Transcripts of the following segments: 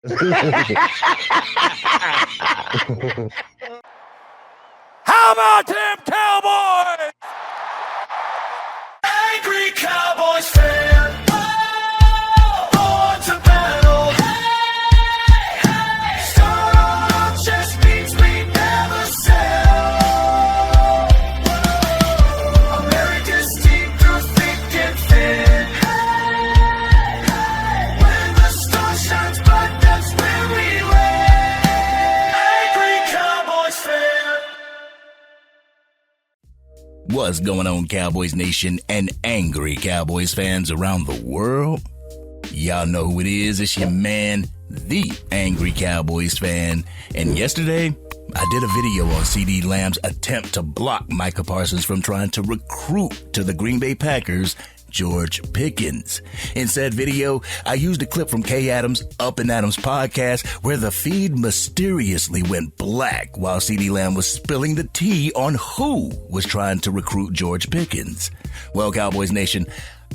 How about them Cowboys? Angry Cowboys Fan. Born to battle. Start just means we never sell. America's team through thick and thin. When the star shines bright, that's when we win. Angry Cowboys Fan. What's going on, Cowboys Nation and Angry Cowboys fans around the world? Y'all know who it is. It's your man, the Angry Cowboys Fan. And yesterday, I did a video on CeeDee Lamb's attempt to block Micah Parsons from trying to recruit to the Green Bay Packers George Pickens. In said video, I used a clip from K. Adams' Up and Adams podcast where the feed mysteriously went black while CeeDee Lamb was spilling the tea on who was trying to recruit George Pickens. Well, Cowboys Nation,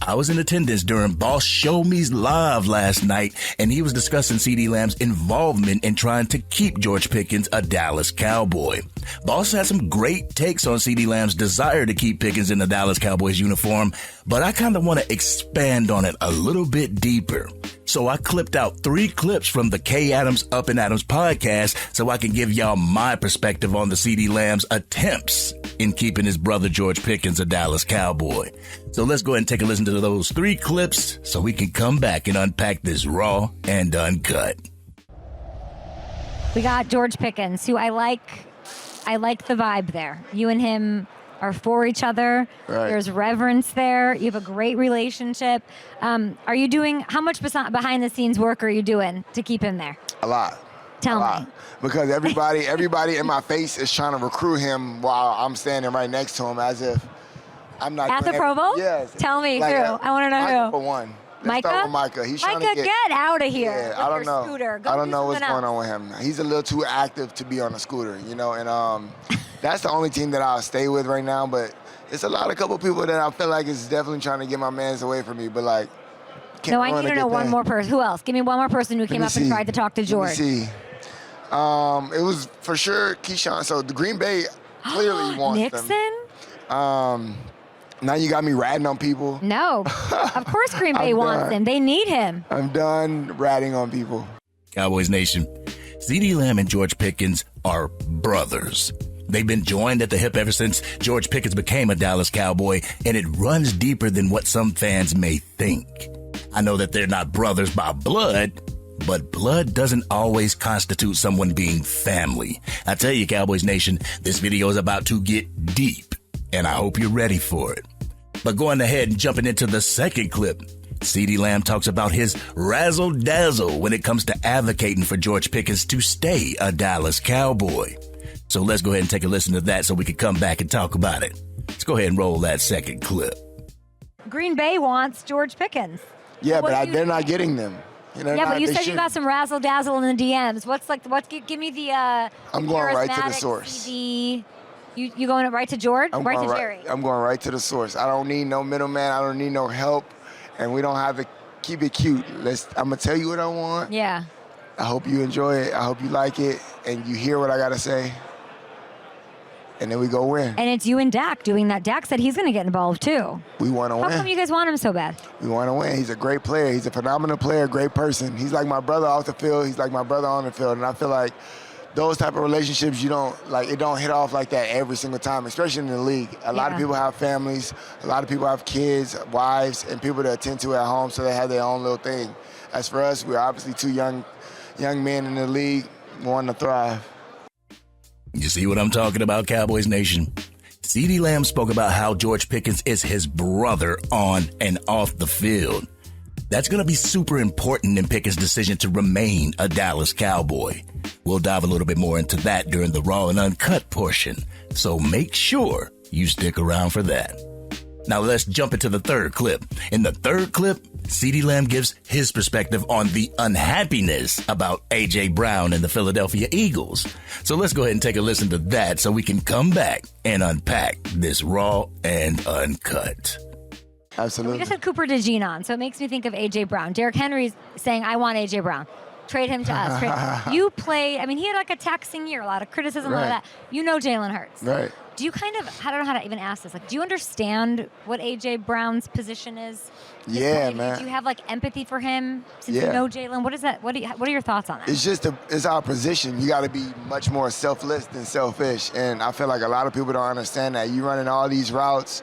I was in attendance during Boss Show Me's live last night, and he was discussing CeeDee Lamb's involvement in trying to keep George Pickens a Dallas Cowboy. Boss had some great takes on CeeDee Lamb's desire to keep Pickens in the Dallas Cowboys uniform, but I kind of want to expand on it a little bit deeper. So I clipped out 3 clips from the K. Adams Up and Adams podcast so I can give y'all my perspective on the CeeDee Lamb's attempts in keeping his brother George Pickens a Dallas Cowboy. So let's go ahead and take a listen to those 3 clips so we can come back and unpack this raw and uncut. We got George Pickens, who I like the vibe there. You and him are for each other. Right. There's reverence there. You have a great relationship. Are you doing, how much behind the scenes work are you doing to keep him there? A lot. Tell a me. lot. Because everybody in my face is trying to recruit him while I'm standing right next to him as if I'm not At the doing Pro Bowl? Yes. Tell me Like, who. I want to know Micah who. for one. Let's Micah? start with Micah. He's trying to Micah, get out of here Yeah, with I don't your know. scooter. Go I don't do know what's something going else. on with him. He's a little too active to be on a scooter, you know, and that's the only team that I'll stay with right now, but it's a couple people that I feel like is definitely trying to get my mans away from me, but like, No, I need to know one more person. Who else? Give me one more person who came up and tried to talk to George. Let me see. It was for sure Keyshawn. So the Green Bay clearly wants Nixon? them. Now you got me ratting on people. No. Of course Green Bay wants him. They need him. I'm done ratting on people. Cowboys Nation, CeeDee Lamb and George Pickens are brothers. They've been joined at the hip ever since George Pickens became a Dallas Cowboy, and it runs deeper than what some fans may think. I know that they're not brothers by blood, but blood doesn't always constitute someone being family. I tell you, Cowboys Nation, this video is about to get deep, and I hope you're ready for it. But going ahead and jumping into the second clip, CeeDee Lamb talks about his razzle-dazzle when it comes to advocating for George Pickens to stay a Dallas Cowboy. So let's go ahead and take a listen to that so we can come back and talk about it. Let's go ahead and roll that second clip. Green Bay wants George Pickens. Yeah, What but do you they're think? not getting them. Yeah, but you said you got some razzle dazzle in the DMs. Give me the. I'm going right to the charismatic source. CD. You going right to George? Right to Jerry? I'm going right to the source. I don't need no middleman. I don't need no help, and we don't have to keep it cute. I'm gonna tell you what I want. Yeah. I hope you enjoy it. I hope you like it, and you hear what I gotta say, and then we go win. And it's you and Dak doing that. Dak said he's going to get involved too. We want to How win. come you guys want him so bad? We want to win. He's a great player. He's a phenomenal player, great person. He's like my brother off the field. He's like my brother on the field, and I feel like those type of relationships, it don't hit off like that every single time, especially in the league. A lot of people have families, a lot of people have kids, wives, and people to attend to at home, so they have their own little thing. As for us, we're obviously 2 young men in the league wanting to thrive. You see what I'm talking about, Cowboys Nation? CeeDee Lamb spoke about how George Pickens is his brother on and off the field. That's going to be super important in Pickens' decision to remain a Dallas Cowboy. We'll dive a little bit more into that during the raw and uncut portion, so make sure you stick around for that. Now let's jump into the third clip. In the third clip, CeeDee Lamb gives his perspective on the unhappiness about A.J. Brown and the Philadelphia Eagles. So let's go ahead and take a listen to that so we can come back and unpack this raw and uncut. Absolutely. We just had Cooper DeJean on, so it makes me think of A.J. Brown. Derrick Henry's saying, I want A.J. Brown. Trade him to us. You played, I mean, he had like a taxing year, a lot of criticism, a lot of Right. that. You know Jalen Hurts. Right. Do you kind of, I don't know how to even ask this, like, do you understand what A.J. Brown's position is? His Yeah, point of view? man. Do you have like empathy for him since you Yeah. know Jalen? What is that? What are your thoughts on that? It's our position. You got to be much more selfless than selfish, and I feel like a lot of people don't understand that. You running all these routes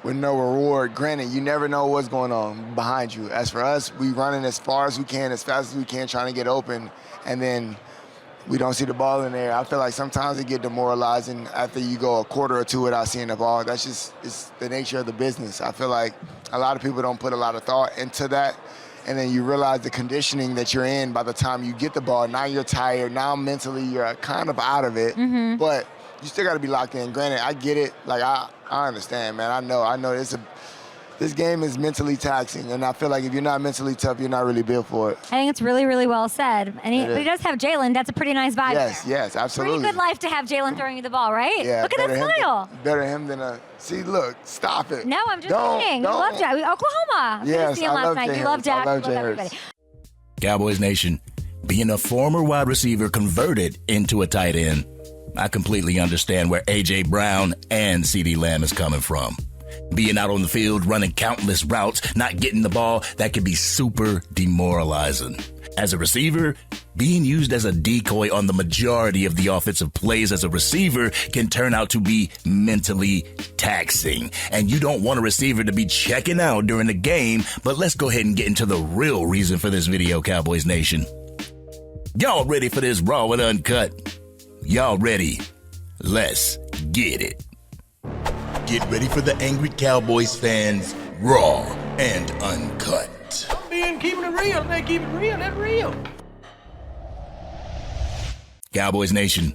with no reward. Granted, you never know what's going on behind you. As for us, we running as far as we can, as fast as we can, trying to get open, and then we don't see the ball in there. I feel like sometimes it get demoralizing after you go a quarter or two without seeing the ball. That's just, it's the nature of the business. I feel like a lot of people don't put a lot of thought into that. And then you realize the conditioning that you're in by the time you get the ball. Now you're tired. Now mentally you're kind of out of it. Mm-hmm. But you still got to be locked in. Granted, I get it. Like, I understand, man. I know this game is mentally taxing, and I feel like if you're not mentally tough, you're not really built for it. I think it's really, really well said. And It but he is. does have Jalen. That's a pretty nice vibe Yes, there. yes, absolutely. Pretty good life to have Jalen throwing you the ball, right? Yeah, Look at that better him smile. better him than a. See, look, stop it. No, I'm just Don't- kidding. You don't. love Jack. Oklahoma. I Yes, see him I last love night. Jay You love Hurts. Jack. I You love love Jay everybody. Hurts. Cowboys Nation, being a former wide receiver converted into a tight end, I completely understand where A.J. Brown and C.D. Lamb is coming from. Being out on the field, running countless routes, not getting the ball, that can be super demoralizing. As a receiver, being used as a decoy on the majority of the offensive plays as a receiver can turn out to be mentally taxing. And you don't want a receiver to be checking out during the game, but let's go ahead and get into the real reason for this video, Cowboys Nation. Y'all ready for this raw and uncut? Y'all ready? Let's get it. Get ready for the Angry Cowboys fans, raw and uncut. Keeping it real, man. Keep it real. That's real. Cowboys Nation,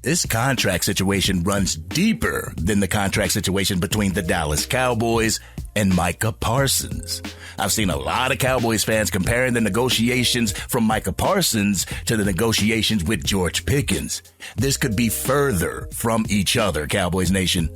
this contract situation runs deeper than the contract situation between the Dallas Cowboys and Micah Parsons. I've seen a lot of Cowboys fans comparing the negotiations from Micah Parsons to the negotiations with George Pickens. This could be further from each other, Cowboys Nation.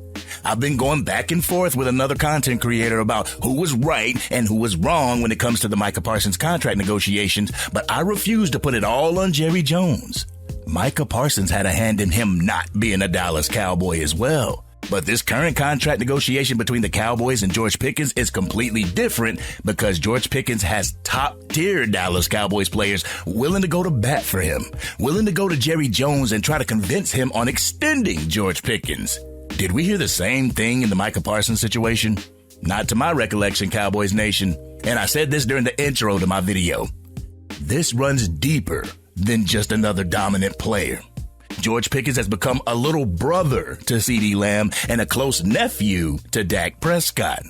I've been going back and forth with another content creator about who was right and who was wrong when it comes to the Micah Parsons contract negotiations, but I refuse to put it all on Jerry Jones. Micah Parsons had a hand in him not being a Dallas Cowboy as well. But this current contract negotiation between the Cowboys and George Pickens is completely different because George Pickens has top-tier Dallas Cowboys players willing to go to bat for him, willing to go to Jerry Jones and try to convince him on extending George Pickens. Did we hear the same thing in the Micah Parsons situation? Not to my recollection, Cowboys Nation. And I said this during the intro to my video. This runs deeper than just another dominant player. George Pickens has become a little brother to C.D. Lamb and a close nephew to Dak Prescott.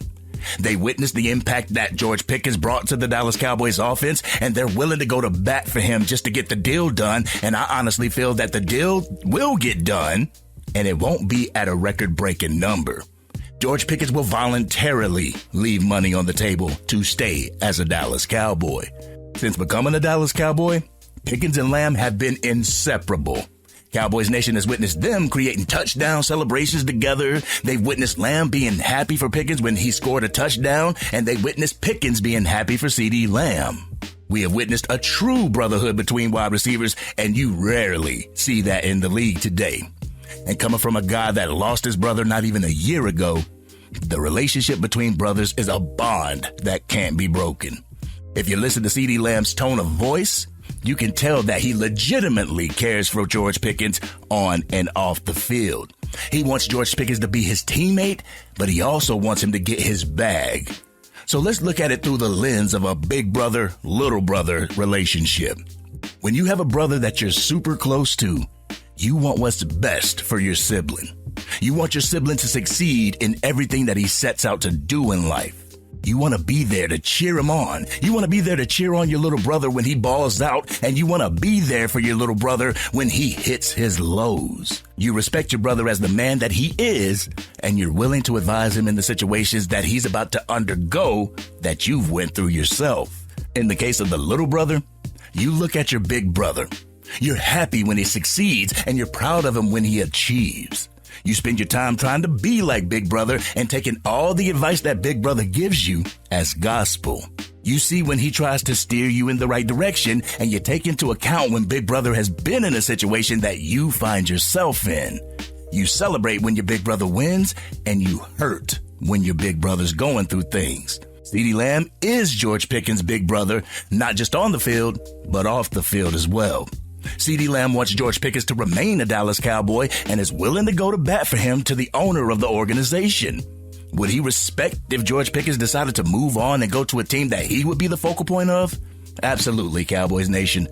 They witnessed the impact that George Pickens brought to the Dallas Cowboys offense, and they're willing to go to bat for him just to get the deal done. And I honestly feel that the deal will get done, and it won't be at a record-breaking number. George Pickens will voluntarily leave money on the table to stay as a Dallas Cowboy. Since becoming a Dallas Cowboy, Pickens and Lamb have been inseparable. Cowboys Nation has witnessed them creating touchdown celebrations together. They've witnessed Lamb being happy for Pickens when he scored a touchdown, and they witnessed Pickens being happy for C.D. Lamb. We have witnessed a true brotherhood between wide receivers, and you rarely see that in the league today. And coming from a guy that lost his brother not even a year ago, the relationship between brothers is a bond that can't be broken. If you listen to C.D. Lamb's tone of voice, you can tell that he legitimately cares for George Pickens on and off the field. He wants George Pickens to be his teammate, but he also wants him to get his bag. So let's look at it through the lens of a big brother, little brother relationship. When you have a brother that you're super close to, you want what's best for your sibling. You want your sibling to succeed in everything that he sets out to do in life. You want to be there to cheer him on. You want to be there to cheer on your little brother when he balls out, and you want to be there for your little brother when he hits his lows. You respect your brother as the man that he is, and you're willing to advise him in the situations that he's about to undergo that you've went through yourself. In the case of the little brother, you look at your big brother. You're happy when he succeeds, and you're proud of him when he achieves. You spend your time trying to be like Big Brother and taking all the advice that Big Brother gives you as gospel. You see when he tries to steer you in the right direction, and you take into account when Big Brother has been in a situation that you find yourself in. You celebrate when your big brother wins, and you hurt when your big brother's going through things. CeeDee Lamb is George Pickens' big brother, not just on the field, but off the field as well. CeeDee Lamb wants George Pickens to remain a Dallas Cowboy and is willing to go to bat for him to the owner of the organization. Would he respect if George Pickens decided to move on and go to a team that he would be the focal point of? Absolutely, Cowboys Nation.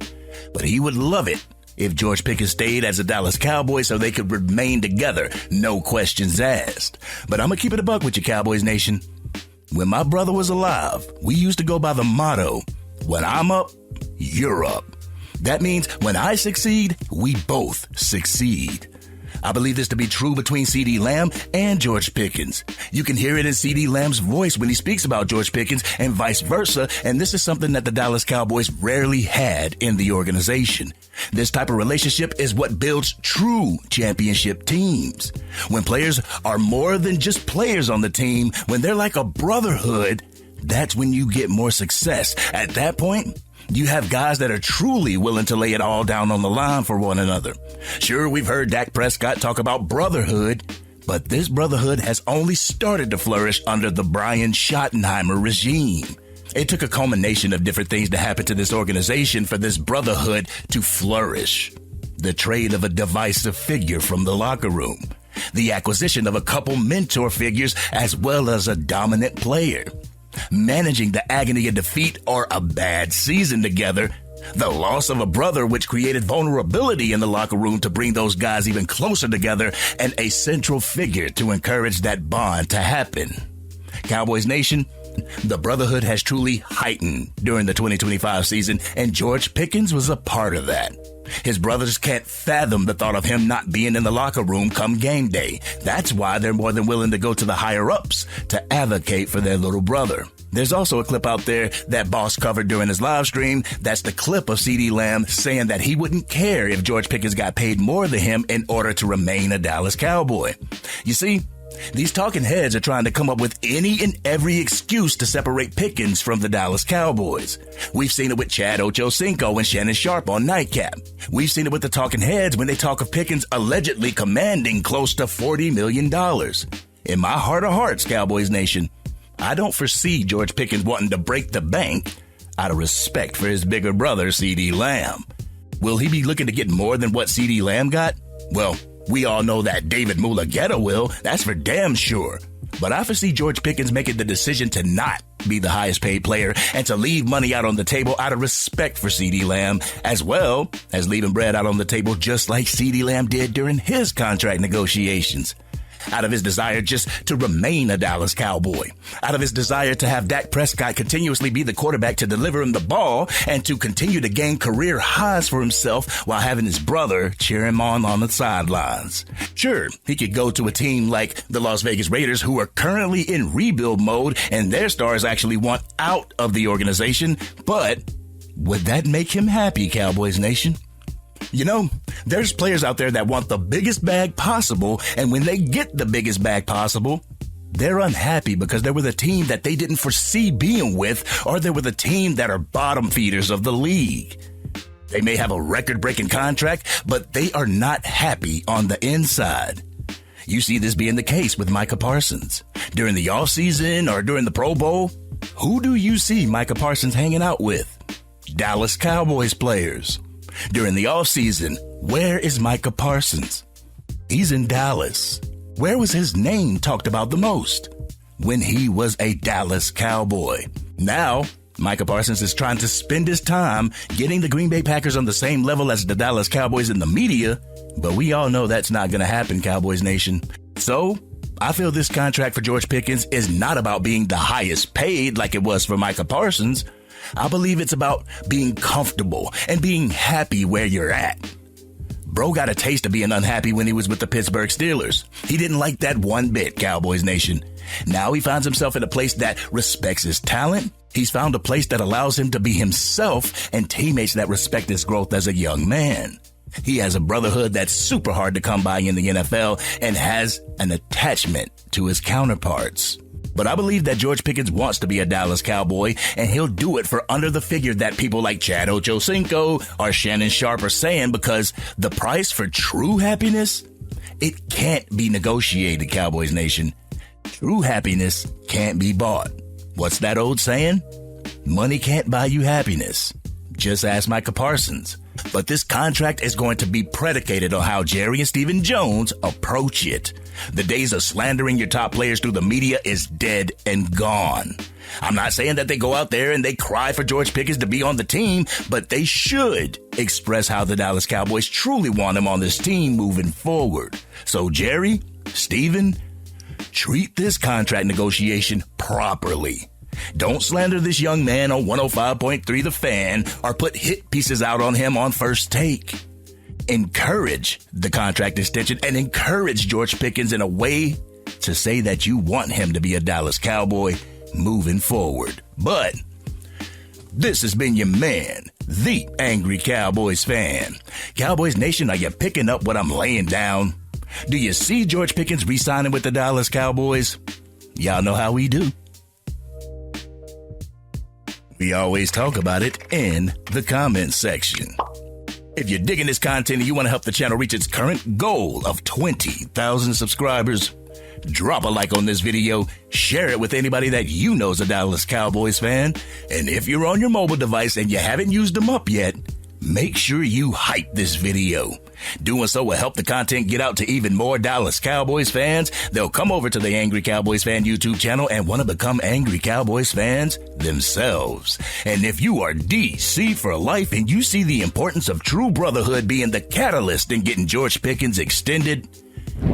But he would love it if George Pickens stayed as a Dallas Cowboy so they could remain together, no questions asked. But I'm going to keep it a buck with you, Cowboys Nation. When my brother was alive, we used to go by the motto, when I'm up, you're up. That means when I succeed, we both succeed. I believe this to be true between CeeDee Lamb and George Pickens. You can hear it in CeeDee Lamb's voice when he speaks about George Pickens and vice versa, and this is something that the Dallas Cowboys rarely had in the organization. This type of relationship is what builds true championship teams. When players are more than just players on the team, when they're like a brotherhood, that's when you get more success. At that point, you have guys that are truly willing to lay it all down on the line for one another. Sure, we've heard Dak Prescott talk about brotherhood, but this brotherhood has only started to flourish under the Brian Schottenheimer regime. It took a culmination of different things to happen to this organization for this brotherhood to flourish. The trade of a divisive figure from the locker room, the acquisition of a couple mentor figures as well as a dominant player, managing the agony of defeat or a bad season together, the loss of a brother which created vulnerability in the locker room to bring those guys even closer together, and a central figure to encourage that bond to happen. Cowboys Nation, the brotherhood has truly heightened during the 2025 season, and George Pickens was a part of that. His brothers can't fathom the thought of him not being in the locker room come game day. That's why they're more than willing to go to the higher-ups to advocate for their little brother. There's also a clip out there that Boss covered during his live stream. That's the clip of CeeDee Lamb saying that he wouldn't care if George Pickens got paid more than him in order to remain a Dallas Cowboy. You see, these talking heads are trying to come up with any and every excuse to separate Pickens from the Dallas Cowboys. We've seen it with Chad Ochocinco and Shannon Sharp on Nightcap. We've seen it with the talking heads when they talk of Pickens allegedly commanding close to $40 million. In my heart of hearts, Cowboys Nation, I don't foresee George Pickens wanting to break the bank out of respect for his bigger brother, CeeDee Lamb. Will he be looking to get more than what CeeDee Lamb got? Well, we all know that David Mulugeta will. That's for damn sure. But I foresee George Pickens making the decision to not be the highest paid player and to leave money out on the table out of respect for CeeDee Lamb, as well as leaving bread out on the table just like CeeDee Lamb did during his contract negotiations. Out of his desire just to remain a Dallas Cowboy, out of his desire to have Dak Prescott continuously be the quarterback to deliver him the ball and to continue to gain career highs for himself while having his brother cheer him on the sidelines. Sure, he could go to a team like the Las Vegas Raiders, who are currently in rebuild mode and their stars actually want out of the organization, but would that make him happy, Cowboys Nation? You know, there's players out there that want the biggest bag possible, and when they get the biggest bag possible, they're unhappy because they were the team that they didn't foresee being with, or they were the team that are bottom feeders of the league. They may have a record-breaking contract, but they are not happy on the inside. You see this being the case with Micah Parsons. During the offseason or during the Pro Bowl, who do you see Micah Parsons hanging out with? Dallas Cowboys players. During the offseason, where is Micah Parsons? He's in Dallas. Where was his name talked about the most? When he was a Dallas Cowboy. Now, Micah Parsons is trying to spend his time getting the Green Bay Packers on the same level as the Dallas Cowboys in the media, but we all know that's not going to happen, Cowboys Nation. So, I feel this contract for George Pickens is not about being the highest paid like it was for Micah Parsons. I believe it's about being comfortable and being happy where you're at. Bro got a taste of being unhappy when he was with the Pittsburgh Steelers. He didn't like that one bit, Cowboys Nation. Now he finds himself in a place that respects his talent. He's found a place that allows him to be himself and teammates that respect his growth as a young man. He has a brotherhood that's super hard to come by in the NFL and has an attachment to his counterparts. But I believe that George Pickens wants to be a Dallas Cowboy, and he'll do it for under the figure that people like Chad Ochocinco or Shannon Sharp are saying, because the price for true happiness, it can't be negotiated, Cowboys Nation. True happiness can't be bought. What's that old saying? Money can't buy you happiness. Just ask Micah Parsons. But this contract is going to be predicated on how Jerry and Stephen Jones approach it. The days of slandering your top players through the media is dead and gone. I'm not saying that they go out there and they cry for George Pickens to be on the team, but they should express how the Dallas Cowboys truly want him on this team moving forward. So Jerry, Stephen, treat this contract negotiation properly. Don't slander this young man on 105.3 The Fan or put hit pieces out on him on First Take. Encourage the contract extension and encourage George Pickens in a way to say that you want him to be a Dallas Cowboy moving forward. But this has been your man, the Angry Cowboys Fan. Cowboys Nation, are you picking up what I'm laying down? Do you see George Pickens re-signing with the Dallas Cowboys? Y'all know how we do. We always talk about it in the comments section. If you're digging this content and you want to help the channel reach its current goal of 20,000 subscribers, drop a like on this video, share it with anybody that you know is a Dallas Cowboys fan, and if you're on your mobile device and you haven't used them up yet, make sure you hype this video. Doing so will help the content get out to even more Dallas Cowboys fans. They'll come over to the Angry Cowboys Fan YouTube channel and want to become Angry Cowboys fans themselves. And if you are DC for life and you see the importance of true brotherhood being the catalyst in getting George Pickens extended,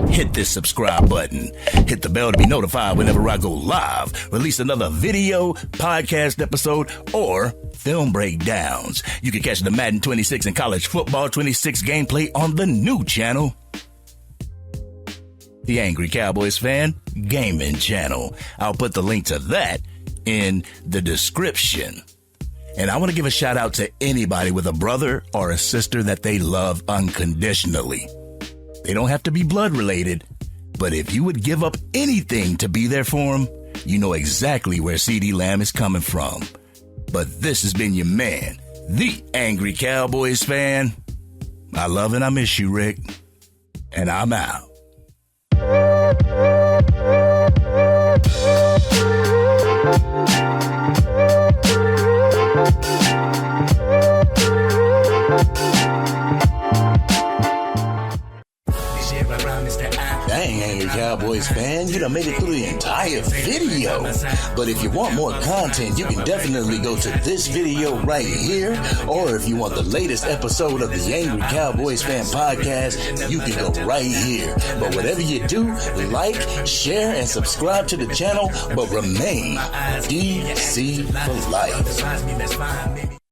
hit this subscribe button. Hit the bell to be notified whenever I go live, release another video, podcast episode, or film breakdowns. You can catch the Madden 26 and College Football 26 gameplay on the new channel, the Angry Cowboys Fan Gaming Channel. I'll put the link to that in the description. And I want to give a shout out to anybody with a brother or a sister that they love unconditionally. They don't have to be blood related, but if you would give up anything to be there for them, you know exactly where CD Lamb is coming from. But this has been your man, the Angry Cowboys Fan. I love and I miss you, Rick. And I'm out. Dang, Angry Cowboys fan, you done made it through the entire video. But if you want more content, you can definitely go to this video right here. Or if you want the latest episode of the Angry Cowboys Fan podcast, you can go right here. But whatever you do, like, share, and subscribe to the channel, but remain DC for life.